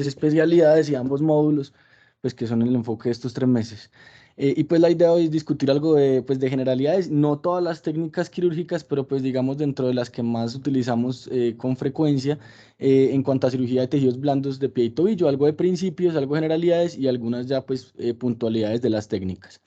especialidades y ambos módulos, pues que son el enfoque de estos 3 meses. Y pues la idea hoy es discutir algo de generalidades, no todas las técnicas quirúrgicas, pero pues digamos dentro de las que más utilizamos con frecuencia en cuanto a cirugía de tejidos blandos de pie y tobillo, algo de principios, algo de generalidades y algunas ya pues puntualidades de las técnicas.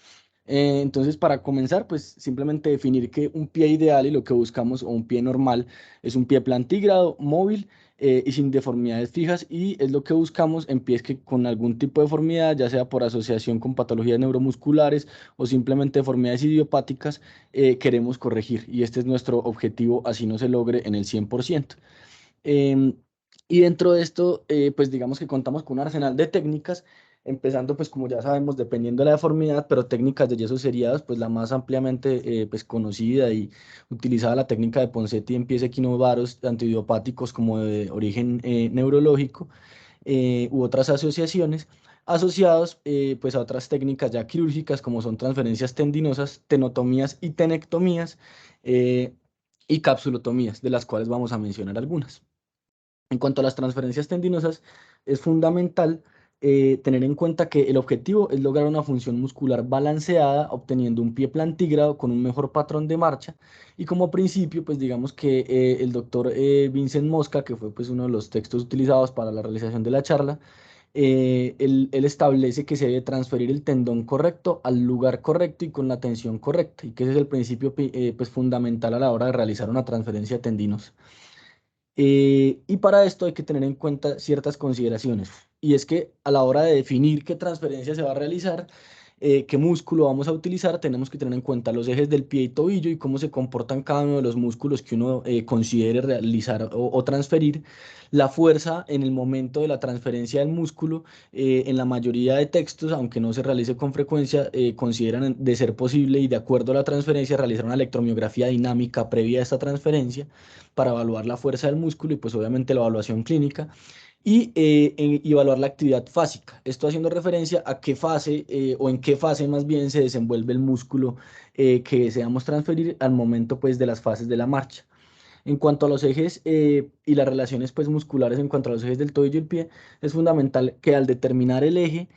Entonces, para comenzar, pues simplemente definir que un pie ideal y lo que buscamos, o un pie normal, es un pie plantígrado, móvil y sin deformidades fijas, y es lo que buscamos en pies que con algún tipo de deformidad, ya sea por asociación con patologías neuromusculares o simplemente deformidades idiopáticas, queremos corregir. Y este es nuestro objetivo, así no se logre en el 100%. Em, y dentro de esto, pues digamos que contamos con un arsenal de técnicas, empezando pues como ya sabemos, dependiendo de la deformidad, pero técnicas de yesos seriados, pues la más ampliamente pues conocida y utilizada, la técnica de Ponseti en pies equinovaros, tanto idiopáticos como de origen neurológico, u otras asociaciones, asociados pues a otras técnicas ya quirúrgicas como son transferencias tendinosas, tenotomías y tenectomías, eh, y capsulotomías, de las cuales vamos a mencionar algunas. En cuanto a las transferencias tendinosas, es fundamental tener en cuenta que el objetivo es lograr una función muscular balanceada, obteniendo un pie plantígrado con un mejor patrón de marcha. Y como principio, pues digamos que el doctor Vincent Mosca, que fue pues uno de los textos utilizados para la realización de la charla, él establece que se debe transferir el tendón correcto al lugar correcto y con la tensión correcta, y que ese es el principio pues fundamental a la hora de realizar una transferencia tendinosa. Y para esto hay que tener en cuenta ciertas consideraciones. Y es que a la hora de definir qué transferencia se va a realizar, qué músculo vamos a utilizar, tenemos que tener en cuenta los ejes del pie y tobillo y cómo se comportan cada uno de los músculos que uno considere realizar o transferir. La fuerza en el momento de la transferencia del músculo, en la mayoría de textos, aunque no se realice con frecuencia, consideran de ser posible y de acuerdo a la transferencia realizar una electromiografía dinámica previa a esta transferencia para evaluar la fuerza del músculo y pues obviamente la evaluación clínica y evaluar la actividad fásica. Esto haciendo referencia a qué fase o en qué fase más bien se desenvuelve el músculo que deseamos transferir al momento pues de las fases de la marcha. En cuanto a los ejes y las relaciones pues musculares en cuanto a los ejes del tobillo y el pie, es fundamental que al determinar el eje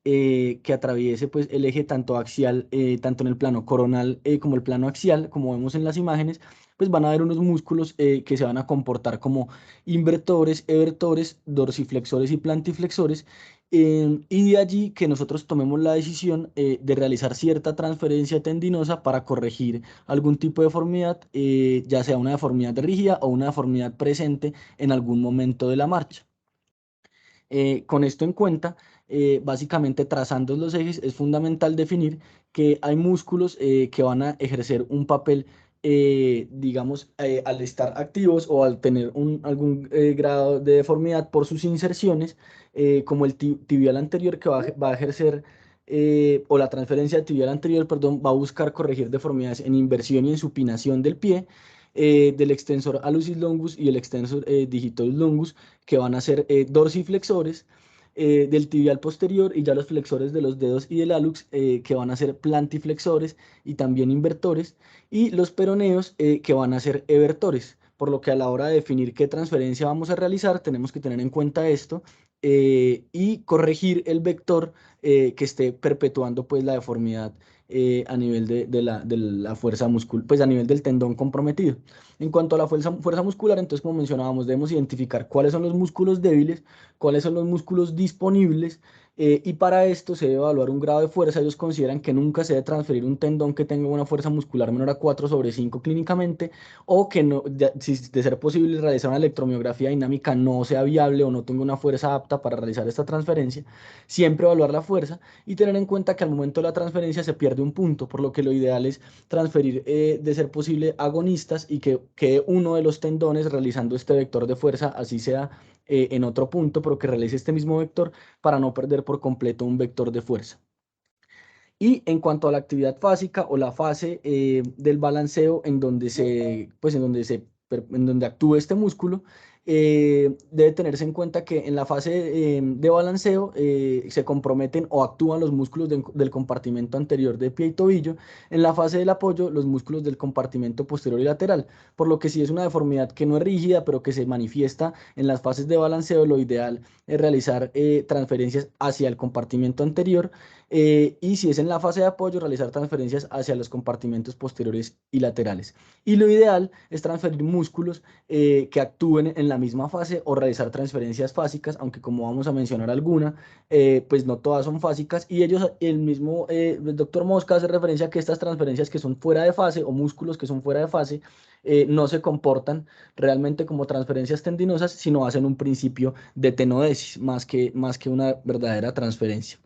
que atraviese pues el eje tanto axial, tanto en el plano coronal como el plano axial, como vemos en las imágenes, pues van a haber unos músculos que se van a comportar como invertores, evertores, dorsiflexores y plantiflexores, y de allí que nosotros tomemos la decisión de realizar cierta transferencia tendinosa para corregir algún tipo de deformidad, ya sea una deformidad rígida o una deformidad presente en algún momento de la marcha. Con esto en cuenta, básicamente trazando los ejes, es fundamental definir que hay músculos que van a ejercer un papel, digamos, al estar activos o al tener algún grado de deformidad por sus inserciones, como el tibial anterior que va a ejercer, o la transferencia tibial anterior, perdón, va a buscar corregir deformidades en inversión y en supinación del pie. Del extensor hallucis longus y el extensor digitoris longus, que van a ser dorsiflexores del tibial posterior, y ya los flexores de los dedos y del hallux, que van a ser plantiflexores y también invertores, y los peroneos que van a ser evertores. Por lo que a la hora de definir qué transferencia vamos a realizar, tenemos que tener en cuenta esto y corregir el vector que esté perpetuando pues la deformidad a nivel de la fuerza muscular, pues a nivel del tendón comprometido. En cuanto a la fuerza muscular, entonces, como mencionábamos, debemos identificar cuáles son los músculos débiles, cuáles son los músculos disponibles, y para esto se debe evaluar un grado de fuerza. Ellos consideran que nunca se debe transferir un tendón que tenga una fuerza muscular menor a 4/5 clínicamente, o que no, si de ser posible realizar una electromiografía dinámica no sea viable o no tenga una fuerza apta para realizar esta transferencia. Siempre evaluar la fuerza y tener en cuenta que al momento de la transferencia se pierde un punto, por lo que lo ideal es transferir, de ser posible, agonistas, y que quede uno de los tendones realizando este vector de fuerza, así sea en otro punto, pero que realice este mismo vector para no perder por completo un vector de fuerza. Y en cuanto a la actividad fásica o la fase del balanceo en donde actúa este músculo, debe tenerse en cuenta que en la fase de balanceo se comprometen o actúan los músculos del compartimento anterior de pie y tobillo. En la fase del apoyo, los músculos del compartimento posterior y lateral. Por lo que si es una deformidad que no es rígida, pero que se manifiesta en las fases de balanceo, lo ideal es realizar transferencias hacia el compartimento anterior. Y si es en la fase de apoyo, realizar transferencias hacia los compartimentos posteriores y laterales. Y lo ideal es transferir músculos que actúen en la misma fase o realizar transferencias fásicas, aunque como vamos a mencionar alguna, pues no todas son fásicas. Y ellos, el doctor Mosca hace referencia a que estas transferencias que son fuera de fase o músculos que son fuera de fase, no se comportan realmente como transferencias tendinosas, sino hacen un principio de tenodesis más que una verdadera transferencia.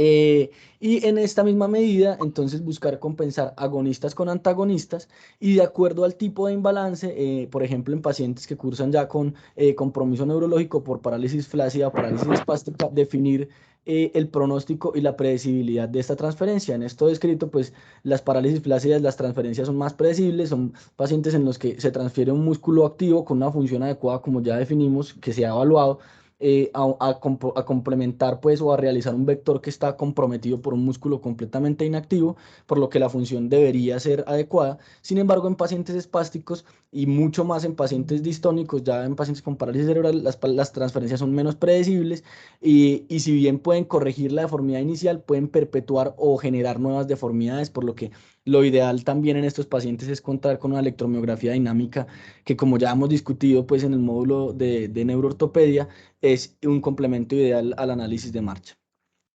Eh, y en esta misma medida, entonces buscar compensar agonistas con antagonistas y de acuerdo al tipo de imbalance, por ejemplo, en pacientes que cursan ya con compromiso neurológico por parálisis flácida o parálisis espástica, definir el pronóstico y la predecibilidad de esta transferencia. En esto descrito, pues las parálisis flácidas, las transferencias son más predecibles, son pacientes en los que se transfiere un músculo activo con una función adecuada, como ya definimos, que se ha evaluado a complementar pues o a realizar un vector que está comprometido por un músculo completamente inactivo, por lo que la función debería ser adecuada. Sin embargo, en pacientes espásticos y mucho más en pacientes distónicos, ya en pacientes con parálisis cerebral, las transferencias son menos predecibles y si bien pueden corregir la deformidad inicial, pueden perpetuar o generar nuevas deformidades, por lo que lo ideal también en estos pacientes es contar con una electromiografía dinámica que, como ya hemos discutido pues en el módulo de neuroortopedia, es un complemento ideal al análisis de marcha.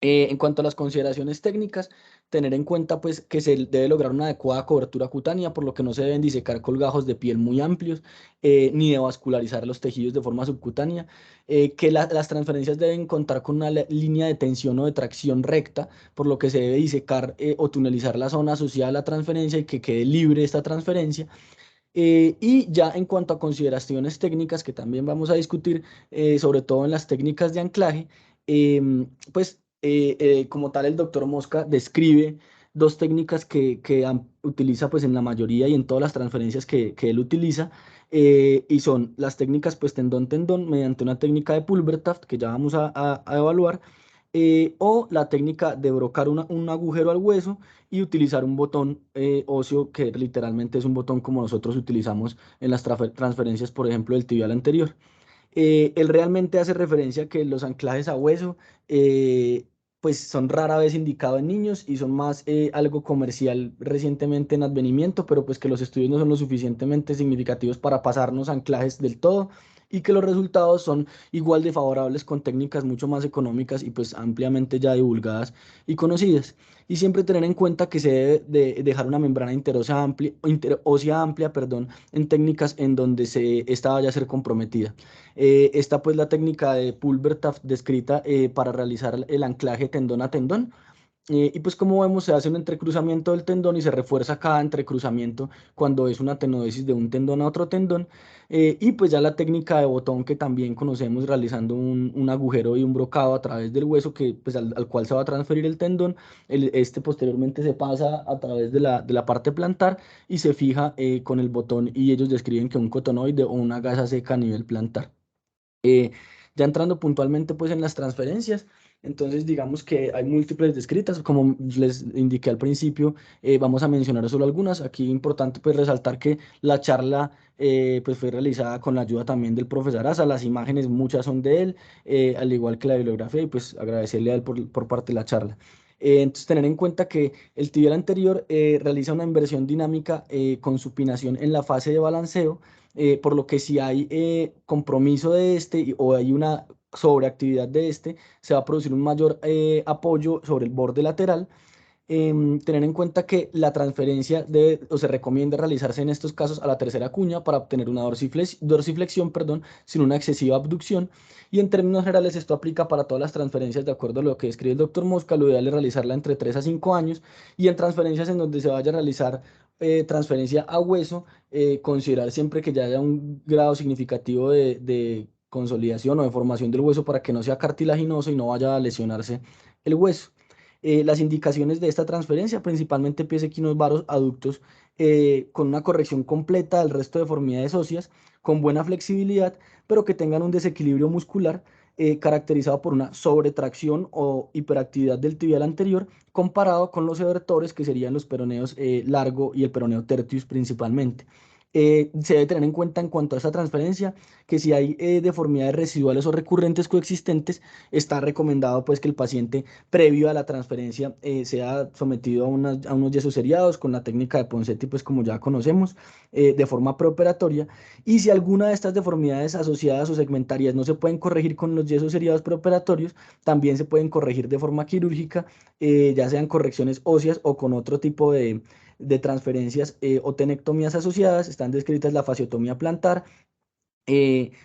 En cuanto a las consideraciones técnicas, tener en cuenta pues que se debe lograr una adecuada cobertura cutánea, por lo que no se deben disecar colgajos de piel muy amplios, ni de vascularizar los tejidos de forma subcutánea, que las transferencias deben contar con una línea de tensión o de tracción recta, por lo que se debe disecar o tunelizar la zona asociada a la transferencia y que quede libre esta transferencia. Y ya en cuanto a consideraciones técnicas que también vamos a discutir, sobre todo en las técnicas de anclaje, pues como tal el doctor Mosca describe dos técnicas que utiliza pues en la mayoría y en todas las transferencias que él utiliza, y son las técnicas pues tendón-tendón mediante una técnica de Pulvertaft que ya vamos a evaluar, o la técnica de brocar un agujero al hueso y utilizar un botón óseo que literalmente es un botón como nosotros utilizamos en las transferencias, por ejemplo, del tibial anterior. Él realmente hace referencia a que los anclajes a hueso pues son rara vez indicados en niños y son más algo comercial recientemente en advenimiento, pero pues que los estudios no son lo suficientemente significativos para pasarnos anclajes del todo y que los resultados son igual de favorables con técnicas mucho más económicas y pues ampliamente ya divulgadas y conocidas. Y siempre tener en cuenta que se debe de dejar una membrana interósea amplia, perdón, en técnicas en donde esta vaya a ser comprometida. Está pues la técnica de Pulvertaft descrita para realizar el anclaje tendón a tendón. Y pues como vemos se hace un entrecruzamiento del tendón y se refuerza cada entrecruzamiento cuando es una tenodesis de un tendón a otro tendón. Y pues ya la técnica de botón que también conocemos realizando un agujero y un brocado a través del hueso que, pues, al cual se va a transferir el tendón. Este posteriormente se pasa a través de la parte plantar y se fija con el botón y ellos describen que un cotonoide o una gasa seca a nivel plantar. Eh, ya entrando puntualmente pues en las transferencias, entonces digamos que hay múltiples descritas, como les indiqué al principio, vamos a mencionar solo algunas. Aquí importante pues resaltar que la charla pues fue realizada con la ayuda también del profesor Asa, las imágenes muchas son de él, al igual que la bibliografía y pues agradecerle a él por parte de la charla. Entonces tener en cuenta que el tibial anterior realiza una inversión dinámica con supinación en la fase de balanceo, por lo que si hay compromiso de este o hay una sobreactividad de este, se va a producir un mayor apoyo sobre el borde lateral. Tener en cuenta que la transferencia debe o se recomienda realizarse en estos casos a la tercera cuña para obtener una dorsiflexión, perdón, sin una excesiva abducción. Y en términos generales, esto aplica para todas las transferencias de acuerdo a lo que describe el doctor Mosca. Lo ideal es realizarla entre 3 a 5 años y en transferencias en donde se vaya a realizar transferencia a hueso, considerar siempre que ya haya un grado significativo de consolidación o de formación del hueso para que no sea cartilaginoso y no vaya a lesionarse el hueso. Las indicaciones de esta transferencia, principalmente pies equinos varos aductos con una corrección completa del resto de deformidades óseas, con buena flexibilidad, pero que tengan un desequilibrio muscular caracterizado por una sobretracción o hiperactividad del tibial anterior, comparado con los evertores, que serían los peroneos largo y el peroneo tertius principalmente. Se debe tener en cuenta en cuanto a esta transferencia que si hay deformidades residuales o recurrentes coexistentes, está recomendado pues que el paciente previo a la transferencia sea sometido a unos yesos seriados con la técnica de Ponseti, pues como ya conocemos, de forma preoperatoria. Y si alguna de estas deformidades asociadas o segmentarias no se pueden corregir con los yesos seriados preoperatorios, también se pueden corregir de forma quirúrgica, ya sean correcciones óseas o con otro tipo de transferencias o tenectomías asociadas. Están descritas la fasciotomía plantar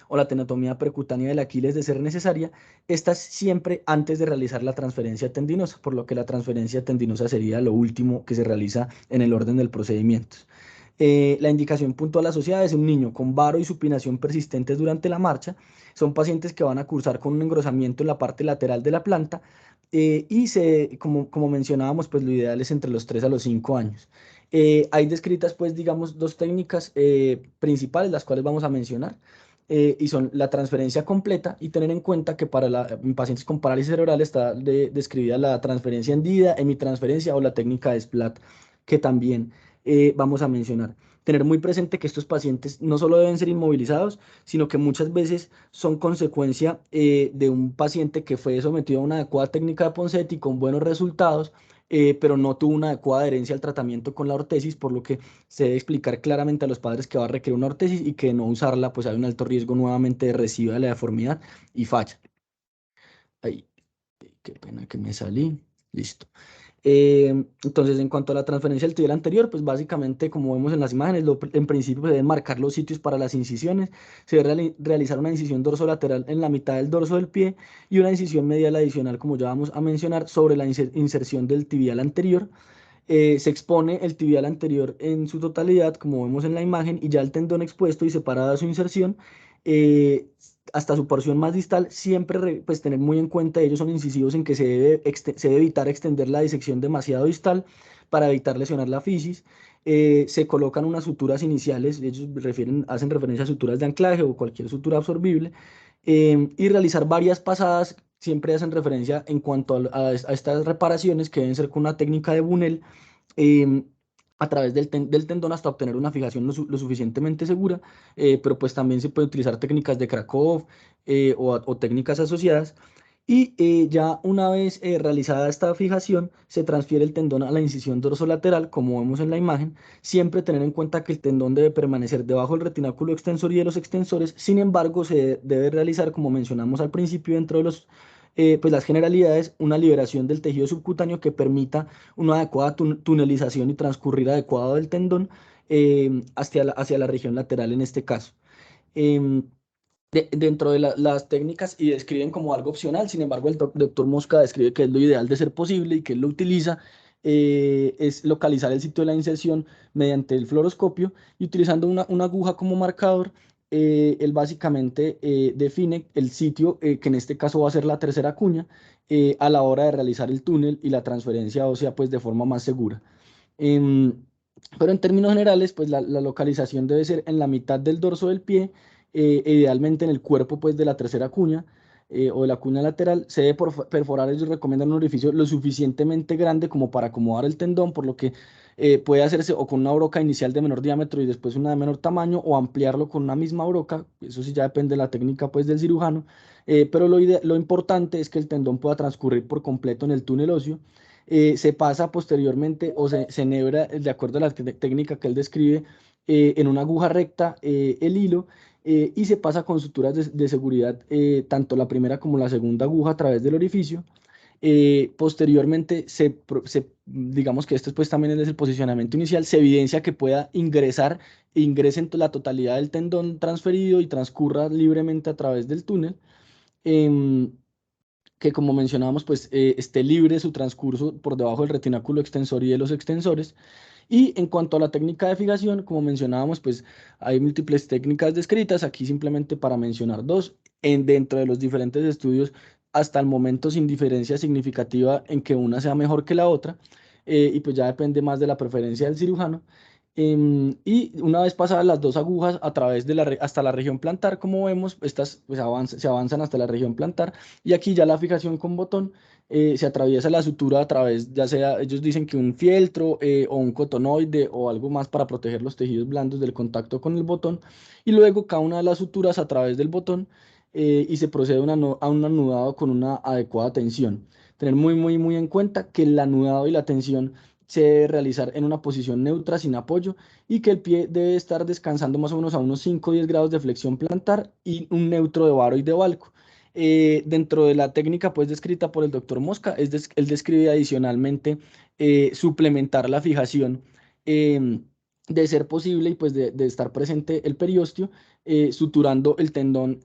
o la tenotomía percutánea del Aquiles de ser necesaria, estas siempre antes de realizar la transferencia tendinosa, por lo que la transferencia tendinosa sería lo último que se realiza en el orden del procedimiento. La indicación puntual asociada es un niño con varo y supinación persistentes durante la marcha. Son pacientes que van a cursar con un engrosamiento en la parte lateral de la planta como mencionábamos, pues lo ideal es entre los 3 a los 5 años. Hay descritas, pues, digamos, dos técnicas principales, las cuales vamos a mencionar, y son la transferencia completa y tener en cuenta que en pacientes con parálisis cerebral está describida la transferencia hendida, hemitransferencia o la técnica de SPLAT, que también vamos a mencionar. Tener muy presente que estos pacientes no solo deben ser inmovilizados, sino que muchas veces son consecuencia de un paciente que fue sometido a una adecuada técnica de Ponseti con buenos resultados, pero no tuvo una adecuada adherencia al tratamiento con la ortesis, por lo que se debe explicar claramente a los padres que va a requerir una ortesis y que no usarla, pues hay un alto riesgo nuevamente de recidiva de la deformidad y falla. Ay, qué pena que me salí. Listo. Entonces, en cuanto a la transferencia del tibial anterior, pues básicamente, como vemos en las imágenes, en principio se deben marcar los sitios para las incisiones, se debe realizar una incisión dorsolateral en la mitad del dorso del pie y una incisión medial adicional, como ya vamos a mencionar, sobre la inserción del tibial anterior. Se expone el tibial anterior en su totalidad, como vemos en la imagen, y ya el tendón expuesto y separado de su inserción, eh, hasta su porción más distal, siempre pues tener muy en cuenta, ellos son incisivos en que se debe evitar extender la disección demasiado distal para evitar lesionar la fisis. Se colocan unas suturas iniciales, ellos hacen referencia a suturas de anclaje o cualquier sutura absorbible, y realizar varias pasadas. Siempre hacen referencia en cuanto a estas reparaciones que deben ser con una técnica de Bunel, em, a través del tendón hasta obtener una fijación lo suficientemente segura, pero pues también se puede utilizar técnicas de Krakow o técnicas asociadas. Y ya una vez realizada esta fijación, se transfiere el tendón a la incisión dorsolateral, como vemos en la imagen. Siempre tener en cuenta que el tendón debe permanecer debajo del retináculo extensor y de los extensores. Sin embargo, se debe realizar, como mencionamos al principio, dentro de pues las generalidades, una liberación del tejido subcutáneo que permita una adecuada tunelización y transcurrir adecuado del tendón hacia la región lateral en este caso. Em, Dentro de las técnicas y describen como algo opcional, sin embargo el doctor Mosca describe que es lo ideal de ser posible y que él lo utiliza, es localizar el sitio de la inserción mediante el fluoroscopio y utilizando una aguja como marcador. Él básicamente define el sitio que en este caso va a ser la tercera cuña a la hora de realizar el túnel y la transferencia ósea pues de forma más segura. Em, pero en términos generales, pues la localización debe ser en la mitad del dorso del pie, idealmente en el cuerpo pues de la tercera cuña o de la cuña lateral. Se debe perforar, ellos recomiendan un orificio lo suficientemente grande como para acomodar el tendón, por lo que puede hacerse o con una broca inicial de menor diámetro y después una de menor tamaño, o ampliarlo con una misma broca. Eso sí ya depende de la técnica pues del cirujano, pero lo importante es que el tendón pueda transcurrir por completo en el túnel óseo. Se pasa posteriormente o se enhebra, de acuerdo a la técnica que él describe, en una aguja recta el hilo, y se pasa con suturas de seguridad, tanto la primera como la segunda aguja a través del orificio. Posteriormente, digamos que esto pues también es el posicionamiento inicial, se evidencia que pueda ingrese en la totalidad del tendón transferido y transcurra libremente a través del túnel. Em, que como mencionábamos, pues esté libre su transcurso por debajo del retináculo extensor y de los extensores. Y en cuanto a la técnica de fijación, como mencionábamos, pues hay múltiples técnicas descritas, aquí simplemente para mencionar dos, dentro de los diferentes estudios, hasta el momento sin diferencia significativa en que una sea mejor que la otra, y pues ya depende más de la preferencia del cirujano. Y una vez pasadas las dos agujas a través de hasta la región plantar, como vemos, estas pues, se avanzan hasta la región plantar y aquí ya la fijación con botón se atraviesa la sutura a través, ya sea, ellos dicen que un fieltro o un cotonoide o algo más para proteger los tejidos blandos del contacto con el botón y luego cada una de las suturas a través del botón y se procede a un anudado con una adecuada tensión. Tener muy en cuenta que el anudado y la tensión se debe realizar en una posición neutra sin apoyo y que el pie debe estar descansando más o menos a unos 5 o 10 grados de flexión plantar y un neutro de varo y de valco. Dentro de la técnica pues descrita por el doctor Mosca, él describe adicionalmente suplementar la fijación de ser posible y pues de estar presente el periostio, suturando el tendón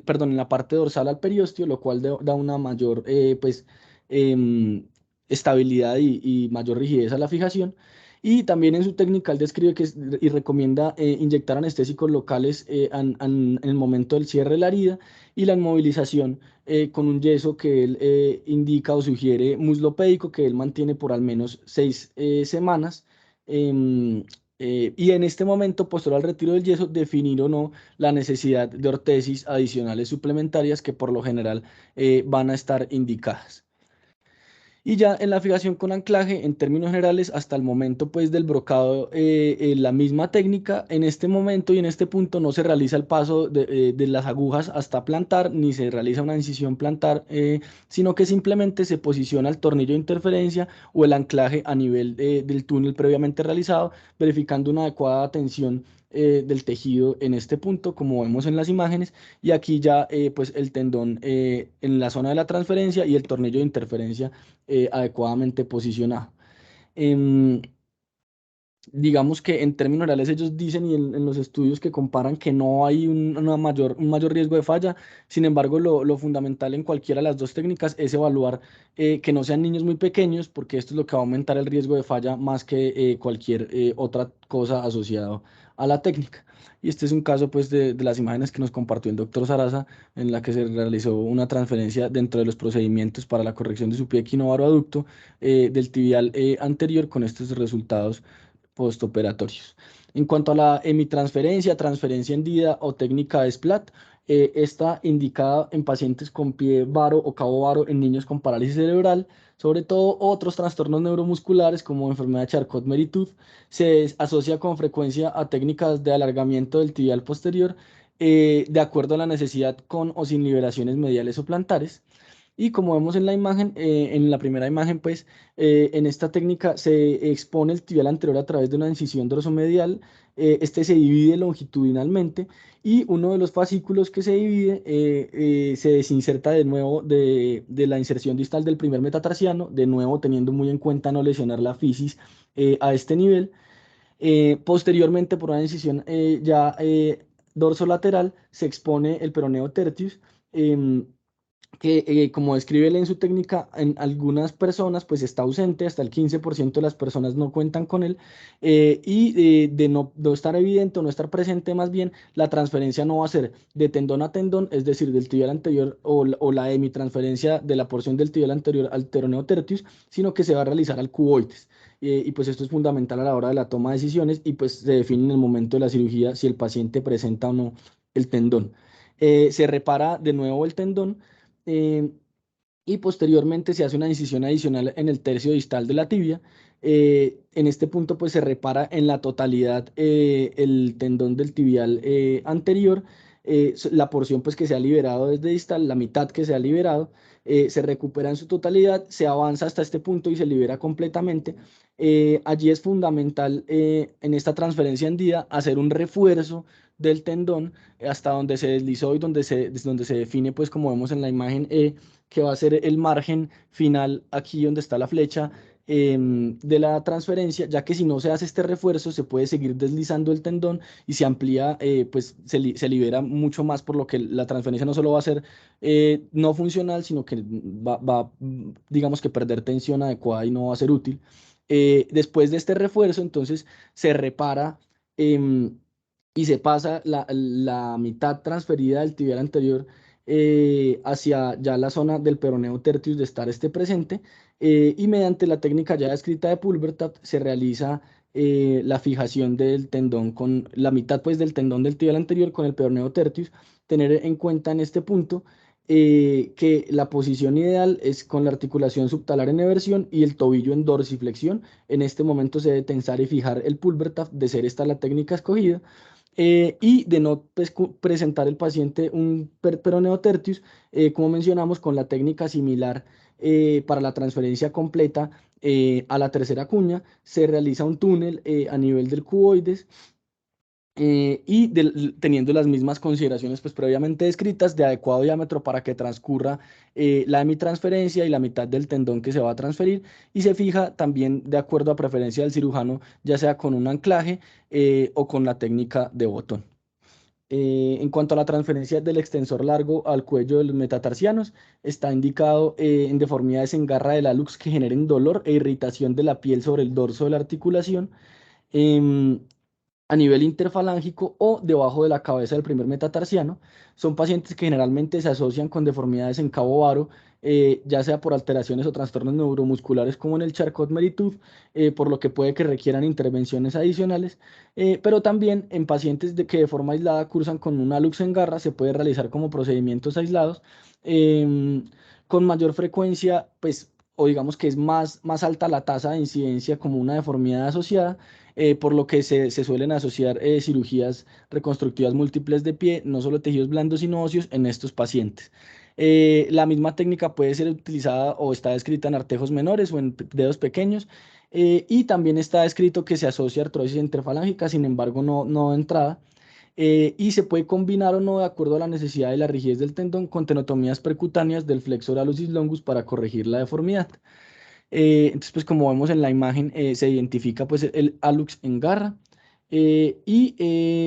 perdón, en la parte dorsal al periostio, lo cual da una mayor pues estabilidad y mayor rigidez a la fijación. Y también en su técnica él describe y recomienda inyectar anestésicos locales en el momento del cierre de la herida y la inmovilización con un yeso que él indica o sugiere muslopédico que él mantiene por al menos 6 semanas. Em, y en este momento, posterior al retiro del yeso, definir o no la necesidad de ortesis adicionales suplementarias que por lo general van a estar indicadas. Y ya en la fijación con anclaje, en términos generales, hasta el momento pues del brocado, la misma técnica, en este momento y en este punto no se realiza el paso de las agujas hasta plantar, ni se realiza una incisión plantar, sino que simplemente se posiciona el tornillo de interferencia o el anclaje a nivel del túnel previamente realizado, verificando una adecuada tensión del tejido en este punto, como vemos en las imágenes, y aquí ya pues el tendón en la zona de la transferencia y el tornillo de interferencia adecuadamente posicionado. Em, digamos que en términos reales ellos dicen y en los estudios que comparan que no hay un mayor riesgo de falla. Sin embargo, lo fundamental en cualquiera de las dos técnicas es evaluar que no sean niños muy pequeños, porque esto es lo que va a aumentar el riesgo de falla más que cualquier otra cosa asociada a la técnica. Y este es un caso pues de las imágenes que nos compartió el doctor Sarasa, en la que se realizó una transferencia dentro de los procedimientos para la corrección de su pie equinovaroaducto del tibial anterior con estos resultados postoperatorios. En cuanto a la hemitransferencia, transferencia hendida o técnica de SPLAT, está indicada en pacientes con pie varo o cabo varo en niños con parálisis cerebral, sobre todo otros trastornos neuromusculares como enfermedad de Charcot-Marie-Tooth. Se asocia con frecuencia a técnicas de alargamiento del tibial posterior de acuerdo a la necesidad con o sin liberaciones mediales o plantares. Y como vemos en la imagen, en la primera imagen, pues en esta técnica se expone el tibial anterior a través de una incisión dorsomedial. Este se divide longitudinalmente y uno de los fascículos que se divide se desinserta de nuevo de la inserción distal del primer metatarsiano, de nuevo teniendo muy en cuenta no lesionar la fisis a este nivel. Posteriormente, por una incisión ya dorsolateral, se expone el peroneo tertius. em, que como describe él en su técnica, en algunas personas pues está ausente, hasta el 15% de las personas no cuentan con él, y de no estar evidente o no estar presente más bien, la transferencia no va a ser de tendón a tendón, es decir, del tibial anterior o la hemitransferencia de la porción del tibial anterior al peroneo tertius, sino que se va a realizar al cuboides. Y pues esto es fundamental a la hora de la toma de decisiones y pues se define en el momento de la cirugía si el paciente presenta o no el tendón. Se repara de nuevo el tendón eh, y posteriormente se hace una incisión adicional en el tercio distal de la tibia. En este punto pues se repara en la totalidad el tendón del tibial anterior, la porción pues que se ha liberado desde distal, la mitad que se ha liberado, se recupera en su totalidad, se avanza hasta este punto y se libera completamente. Allí es fundamental en esta transferencia hendida hacer un refuerzo del tendón hasta donde se deslizó y donde se define pues como vemos en la imagen que va a ser el margen final aquí donde está la flecha de la transferencia, ya que si no se hace este refuerzo se puede seguir deslizando el tendón y se amplía, pues se libera mucho más, por lo que la transferencia no solo va a ser no funcional, sino que digamos que perder tensión adecuada y no va a ser útil. Después de este refuerzo, entonces se repara em, y se pasa la mitad transferida del tibial anterior hacia ya la zona del peroneo tertius de estar este presente y mediante la técnica ya descrita de Pulvertat se realiza la fijación del tendón con la mitad pues del tendón del tibial anterior con el peroneo tertius, tener en cuenta en este punto que la posición ideal es con la articulación subtalar en eversión y el tobillo en dorsiflexión. En este momento se debe tensar y fijar el pulver taft, de ser esta la técnica escogida, y de no presentar el paciente un peroneo tertius, como mencionamos, con la técnica similar para la transferencia completa a la tercera cuña, se realiza un túnel a nivel del cuboides, y teniendo las mismas consideraciones pues previamente descritas de adecuado diámetro para que transcurra la hemitransferencia y la mitad del tendón que se va a transferir, y se fija también de acuerdo a preferencia del cirujano, ya sea con un anclaje o con la técnica de botón. En cuanto a la transferencia del extensor largo al cuello de los metatarsianos, está indicado en deformidades en garra del hallux que generen dolor e irritación de la piel sobre el dorso de la articulación, em, a nivel interfalángico o debajo de la cabeza del primer metatarsiano. Son pacientes que generalmente se asocian con deformidades en cabo varo, ya sea por alteraciones o trastornos neuromusculares como en el Charcot-Marie-Tooth, por lo que puede que requieran intervenciones adicionales, pero también en pacientes que de forma aislada cursan con un hallux en garra, se puede realizar como procedimientos aislados, em, con mayor frecuencia, pues, o digamos que es más alta la tasa de incidencia como una deformidad asociada, por lo que se suelen asociar cirugías reconstructivas múltiples de pie, no solo tejidos blandos sino óseos, en estos pacientes. La misma técnica puede ser utilizada o está descrita en artejos menores o en dedos pequeños, y también está escrito que se asocia a artrosis interfalángica, sin embargo no de entrada. Y se puede combinar o no de acuerdo a la necesidad de la rigidez del tendón con tenotomías percutáneas del flexor hallucis longus para corregir la deformidad. Entonces, pues como vemos en la imagen, se identifica pues el hallux en garra, y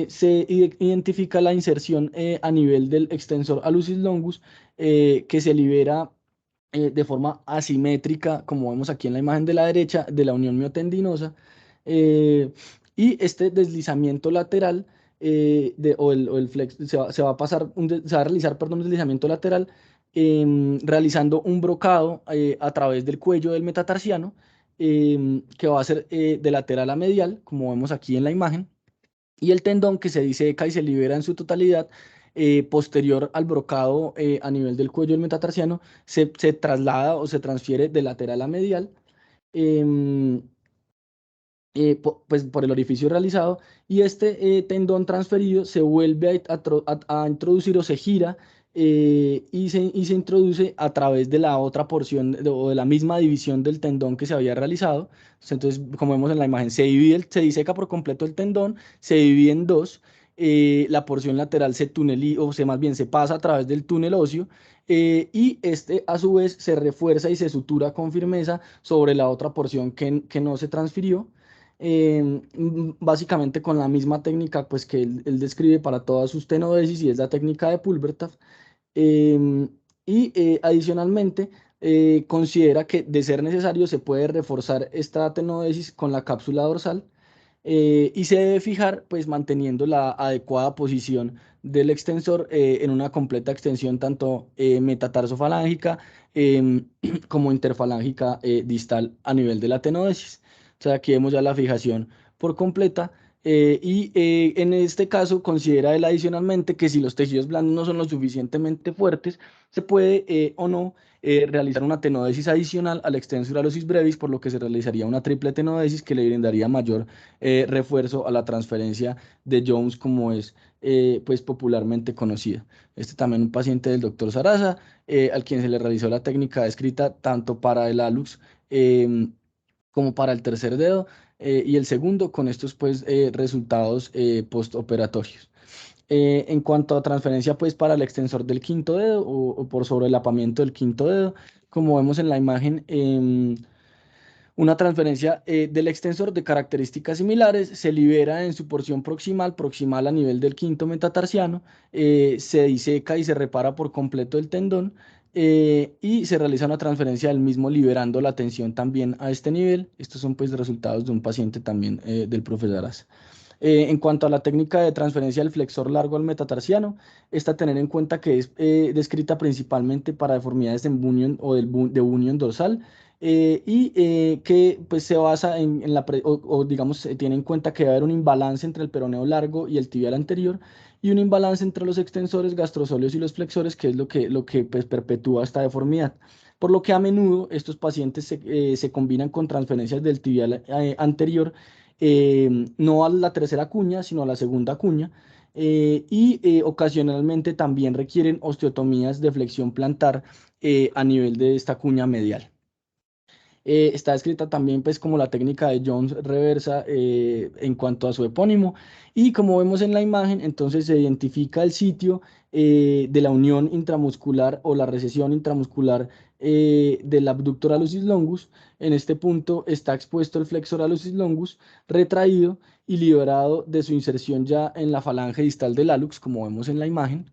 se identifica la inserción a nivel del extensor hallucis longus, que se libera de forma asimétrica, como vemos aquí en la imagen de la derecha, de la unión miotendinosa, eh, y este deslizamiento lateral, o el flex, se va a pasar, se va a realizar, perdón, un deslizamiento lateral, realizando un brocado a través del cuello del metatarsiano, que va a ser de lateral a medial, como vemos aquí en la imagen, y el tendón que se diseca y se libera en su totalidad, posterior al brocado a nivel del cuello del metatarsiano, se traslada o se transfiere de lateral a medial, em, pues por el orificio realizado, y este tendón transferido se vuelve a introducir o se gira, y se introduce a través de la otra porción o de la misma división del tendón que se había realizado. Entonces, como vemos en la imagen, se diseca por completo el tendón, se divide en dos, la porción lateral se tuneliza, o sea, más bien se pasa a través del túnel óseo, y este a su vez se refuerza y se sutura con firmeza sobre la otra porción que no se transfirió, básicamente con la misma técnica pues que él describe para todas sus tenodesis, y es la técnica de Pulvertaft. Em, y adicionalmente considera que de ser necesario se puede reforzar esta tenodesis con la cápsula dorsal, y se debe fijar pues manteniendo la adecuada posición del extensor en una completa extensión tanto metatarsofalángica, em, como interfalángica distal a nivel de la tenodesis. O sea, aquí vemos ya la fijación por completa, y en este caso considera él adicionalmente que si los tejidos blandos no son lo suficientemente fuertes, se puede o no realizar una tenodesis adicional al extensor hallucis brevis, por lo que se realizaría una triple tenodesis que le brindaría mayor refuerzo a la transferencia de Jones, como es pues popularmente conocida. Este también un paciente del doctor Sarasa, al quien se le realizó la técnica descrita tanto para el hallux como para el tercer dedo, y el segundo con estos pues resultados postoperatorios. En cuanto a transferencia pues para el extensor del quinto dedo o por sobrelapamiento del quinto dedo, como vemos en la imagen, una transferencia del extensor de características similares se libera en su porción proximal a nivel del quinto metatarsiano, se diseca y se repara por completo el tendón, y se realiza una transferencia del mismo liberando la tensión también a este nivel. Estos son pues resultados de un paciente también del profesor Asa. En cuanto a la técnica de transferencia del flexor largo al metatarsiano, esta tener en cuenta que es descrita principalmente para deformidades en bunion o de bunion dorsal, que pues se basa en o, digamos, se tiene en cuenta que va a haber un imbalance entre el peroneo largo y el tibial anterior y un imbalance entre los extensores, gastrosóleos y los flexores, que es lo que pues, perpetúa esta deformidad. Por lo que a menudo estos pacientes se combinan con transferencias del tibial anterior, no a la tercera cuña, sino a la segunda cuña, ocasionalmente también requieren osteotomías de flexión plantar a nivel de esta cuña medial. Está escrita también pues como la técnica de Jones reversa en cuanto a su epónimo y como vemos en la imagen, entonces se identifica el sitio de la unión intramuscular o la recesión intramuscular del abductor hallucis longus. En este punto está expuesto el flexor hallucis longus retraído y liberado de su inserción ya en la falange distal del hallux, como vemos en la imagen.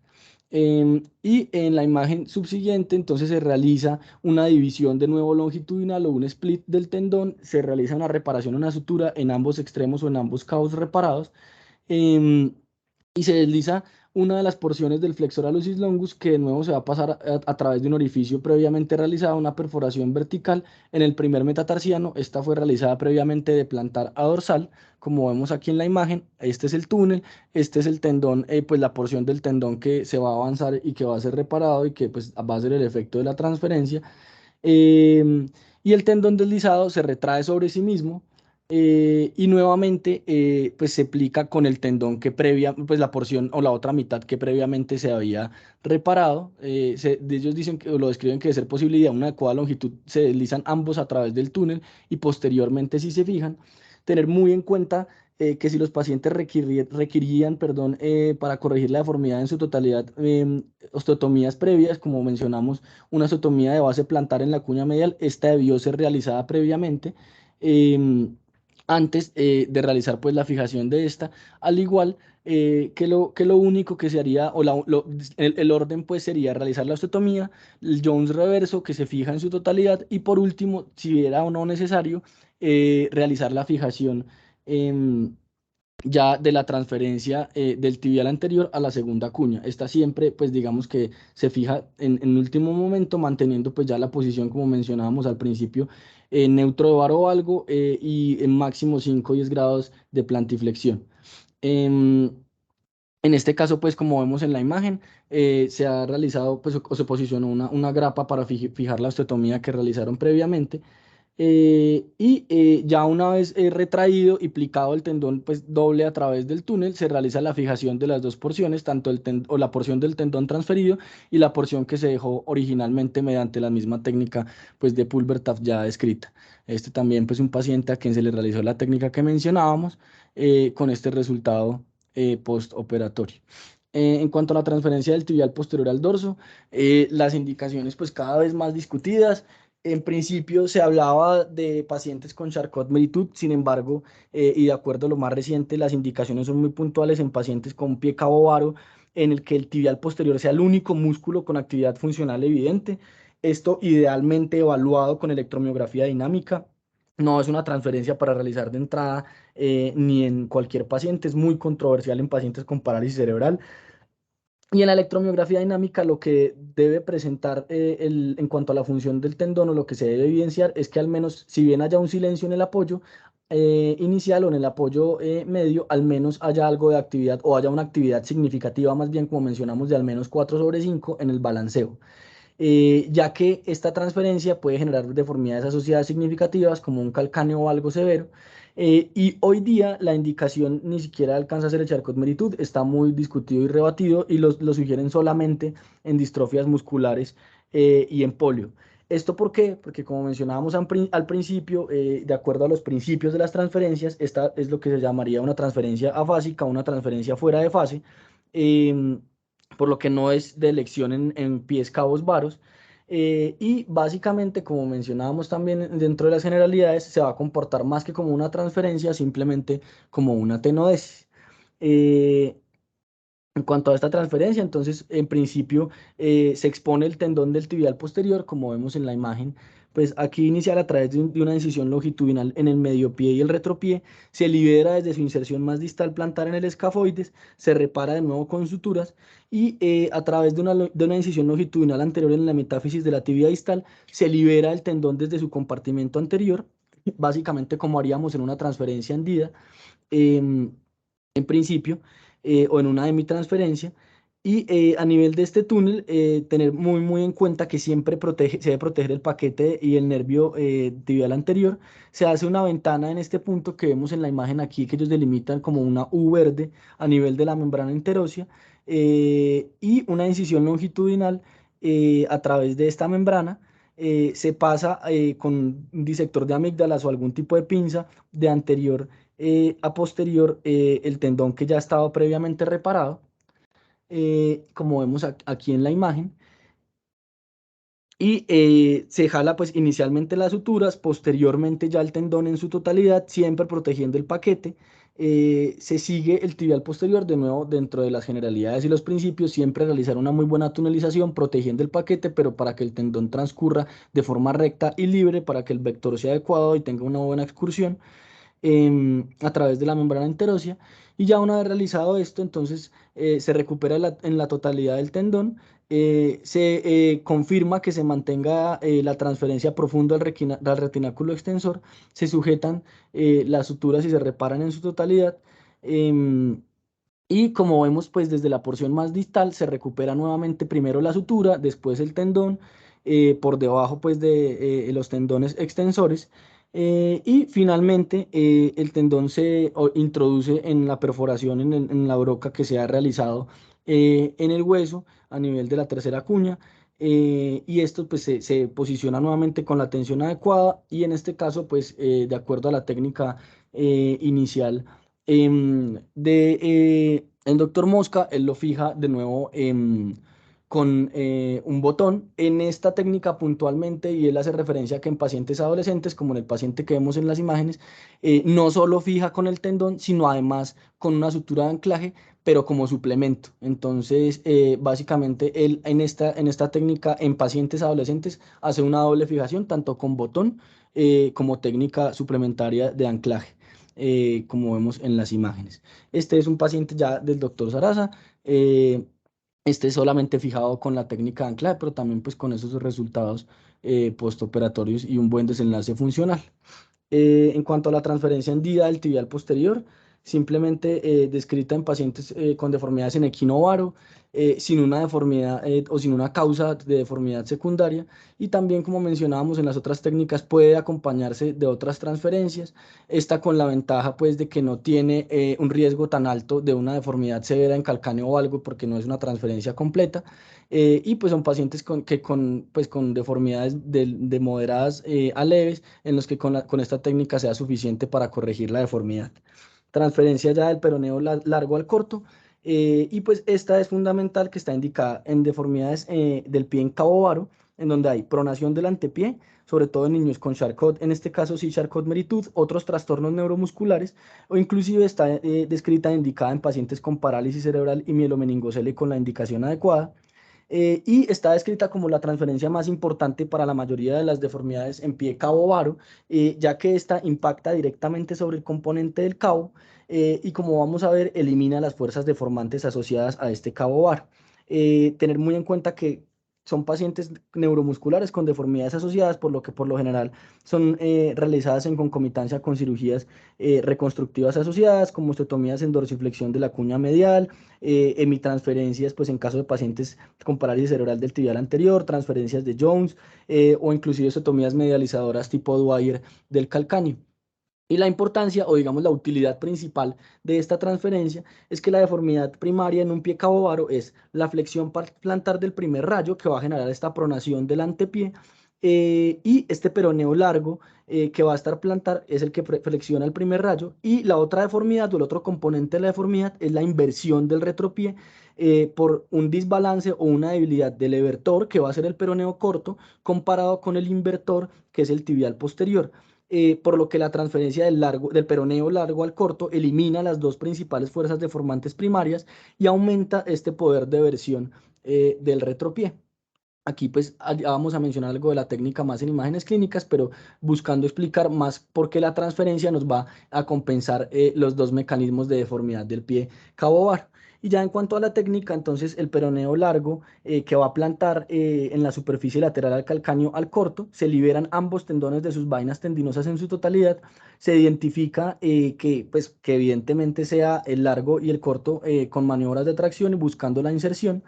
Y en la imagen subsiguiente entonces se realiza una división de nuevo longitudinal o un split del tendón, se realiza una reparación, una sutura en ambos extremos o en ambos cabos reparados, em, y se desliza una de las porciones del flexor hallucis longus que de nuevo se va a pasar a través de un orificio previamente realizado, una perforación vertical en el primer metatarsiano. Esta fue realizada previamente de plantar a dorsal, como vemos aquí en la imagen. Este es el túnel, este es el tendón, pues la porción del tendón que se va a avanzar y que va a ser reparado y que pues va a ser el efecto de la transferencia. Em, y el tendón deslizado se retrae sobre sí mismo y nuevamente pues se plica con el tendón que pues la porción o la otra mitad que previamente se había reparado. Ellos dicen que o lo describen que de ser posibilidad una adecuada longitud se deslizan ambos a través del túnel y posteriormente si se fijan, tener muy en cuenta que si los pacientes requerían, perdón, para corregir la deformidad en su totalidad, osteotomías previas, como mencionamos, una osteotomía de base plantar en la cuña medial. Esta debió ser realizada previamente em, antes de realizar pues la fijación de esta, al igual que lo único que se haría, o el orden pues sería realizar la osteotomía, el Jones reverso que se fija en su totalidad y por último, si era o no necesario, realizar la fijación em, ya de la transferencia del tibial anterior a la segunda cuña. Esta siempre, pues digamos que se fija en último momento, manteniendo pues ya la posición como mencionábamos al principio, neutro de varo o algo y en máximo 5 o 10 grados de plantiflexión. Em, en este caso, pues como vemos en la imagen, se ha realizado pues, o se posicionó una grapa para fijar la osteotomía que realizaron previamente. Ya una vez retraído y plicado el tendón pues doble a través del túnel, se realiza la fijación de las dos porciones, tanto o la porción del tendón transferido y la porción que se dejó originalmente mediante la misma técnica pues de Pulvertaft ya descrita. Este también pues un paciente a quien se le realizó la técnica que mencionábamos con este resultado postoperatorio. En cuanto a la transferencia del tibial posterior al dorso, las indicaciones pues cada vez más discutidas. En principio se hablaba de pacientes con Charcot-Marie-Tooth, sin embargo, y de acuerdo a lo más reciente, las indicaciones son muy puntuales en pacientes con pie cabo varo, en el que el tibial posterior sea el único músculo con actividad funcional evidente. Esto idealmente evaluado con electromiografía dinámica. No es una transferencia para realizar de entrada ni en cualquier paciente, es muy controversial en pacientes con parálisis cerebral. Y en la electromiografía dinámica lo que debe presentar en cuanto a la función del tendón o lo que se debe evidenciar es que al menos si bien haya un silencio en el apoyo inicial o en el apoyo medio, al menos haya algo de actividad o haya una actividad significativa más bien como mencionamos de al menos 4/5 en el balanceo, ya que esta transferencia puede generar deformidades asociadas significativas como un calcáneo o algo severo. Y hoy día la indicación ni siquiera alcanza a ser el Charcot-Marie-Tooth, está muy discutido y rebatido y lo sugieren solamente en distrofias musculares y en polio. ¿Esto por qué? Porque como mencionábamos al principio, de acuerdo a los principios de las transferencias, esta es lo que se llamaría una transferencia afásica, una transferencia fuera de fase. em, por lo que no es de elección en pies cabos varos. Y básicamente, como mencionábamos también dentro de las generalidades, se va a comportar más que como una transferencia, simplemente como una tenodesis. Eh, En cuanto a esta transferencia, entonces en principio se expone el tendón del tibial posterior, como vemos en la imagen, pues aquí inicial a través de una incisión longitudinal en el medio pie y el retropié, se libera desde su inserción más distal plantar en el escafoides, se repara de nuevo con suturas y a través de una incisión longitudinal anterior en la metáfisis de la tibia distal, se libera el tendón desde su compartimento anterior, básicamente como haríamos en una transferencia hendida. em, en principio, o en una hemitransferencia. Y a nivel de este túnel, tener muy en cuenta que siempre se debe proteger el paquete y el nervio tibial anterior. Se hace una ventana en este punto que vemos en la imagen aquí, que ellos delimitan como una U verde a nivel de la membrana interósea, y una incisión longitudinal a través de esta membrana. Se pasa con un disector de amígdalas o algún tipo de pinza de anterior a posterior el tendón que ya estaba previamente reparado, como vemos aquí en la imagen, y se jala pues inicialmente las suturas, posteriormente ya el tendón en su totalidad, siempre protegiendo el paquete. Se sigue el tibial posterior, de nuevo dentro de las generalidades y los principios, siempre realizar una muy buena tunelización, protegiendo el paquete, pero para que el tendón transcurra de forma recta y libre, para que el vector sea adecuado y tenga una buena excursión a través de la membrana enterósea. Y ya una vez realizado esto, entonces se recupera en la totalidad del tendón, se confirma que se mantenga la transferencia profunda al retináculo extensor, se sujetan las suturas y se reparan en su totalidad. em, y como vemos, pues desde la porción más distal se recupera nuevamente primero la sutura, después el tendón, por debajo pues de los tendones extensores, y finalmente el tendón introduce en la perforación en la broca que se ha realizado en el hueso a nivel de la tercera cuña. Y esto pues se posiciona nuevamente con la tensión adecuada y en este caso pues de acuerdo a la técnica inicial el doctor Mosca, él lo fija de nuevo con un botón. En esta técnica puntualmente, y él hace referencia a que en pacientes adolescentes, como en el paciente que vemos en las imágenes, no solo fija con el tendón, sino además con una sutura de anclaje, pero como suplemento. Entonces, básicamente, él en esta técnica en pacientes adolescentes hace una doble fijación, tanto con botón como técnica suplementaria de anclaje, como vemos en las imágenes. Este es un paciente ya del doctor Sarasa. Este es solamente fijado con la técnica de anclaje, pero también pues con esos resultados postoperatorios y un buen desenlace funcional. En cuanto a la transferencia hendida del tibial posterior, simplemente descrita en pacientes con deformidades en equino varo, sin una deformidad o sin una causa de deformidad secundaria. Y también, como mencionábamos en las otras técnicas, puede acompañarse de otras transferencias. Esta con la ventaja pues de que no tiene un riesgo tan alto de una deformidad severa en calcáneo o algo, porque no es una transferencia completa. Y pues son pacientes pues, con deformidades de moderadas a leves, en los que con esta técnica sea suficiente para corregir la deformidad. Transferencia ya del peroneo largo al corto. Y pues esta es fundamental, que está indicada en deformidades del pie en cabo varo, en donde hay pronación del antepié, sobre todo en niños con Charcot, en este caso sí Charcot-Meritud, otros trastornos neuromusculares, o inclusive está descrita e indicada en pacientes con parálisis cerebral y mielomeningocele con la indicación adecuada. Y está descrita como la transferencia más importante para la mayoría de las deformidades en pie cabo varo, ya que esta impacta directamente sobre el componente del cabo, y como vamos a ver, elimina las fuerzas deformantes asociadas a este cabo varo. Tener muy en cuenta que son pacientes neuromusculares con deformidades asociadas, por lo que por lo general son realizadas en concomitancia con cirugías reconstructivas asociadas, como osteotomías en dorsiflexión de la cuña medial, hemitransferencias, pues en caso de pacientes con parálisis cerebral del tibial anterior, transferencias de Jones, o inclusive osteotomías medializadoras tipo Dwyer del calcáneo. Y la importancia, o digamos la utilidad principal de esta transferencia, es que la deformidad primaria en un pie cabovaro es la flexión plantar del primer rayo, que va a generar esta pronación del antepié, y este peroneo largo que va a estar plantar es el que flexiona el primer rayo, y la otra deformidad o el otro componente de la deformidad es la inversión del retropié por un desbalance o una debilidad del evertor, que va a ser el peroneo corto, comparado con el invertor, que es el tibial posterior. por lo que la transferencia del peroneo largo al corto elimina las dos principales fuerzas deformantes primarias y aumenta este poder de versión del retropié. Aquí pues ya vamos a mencionar algo de la técnica más en imágenes clínicas, pero buscando explicar más por qué la transferencia nos va a compensar los dos mecanismos de deformidad del pie cabobar. Y ya en cuanto a la técnica, entonces el peroneo largo que va a plantar en la superficie lateral al calcáneo al corto, se liberan ambos tendones de sus vainas tendinosas en su totalidad, se identifica que evidentemente sea el largo y el corto con maniobras de tracción y buscando la inserción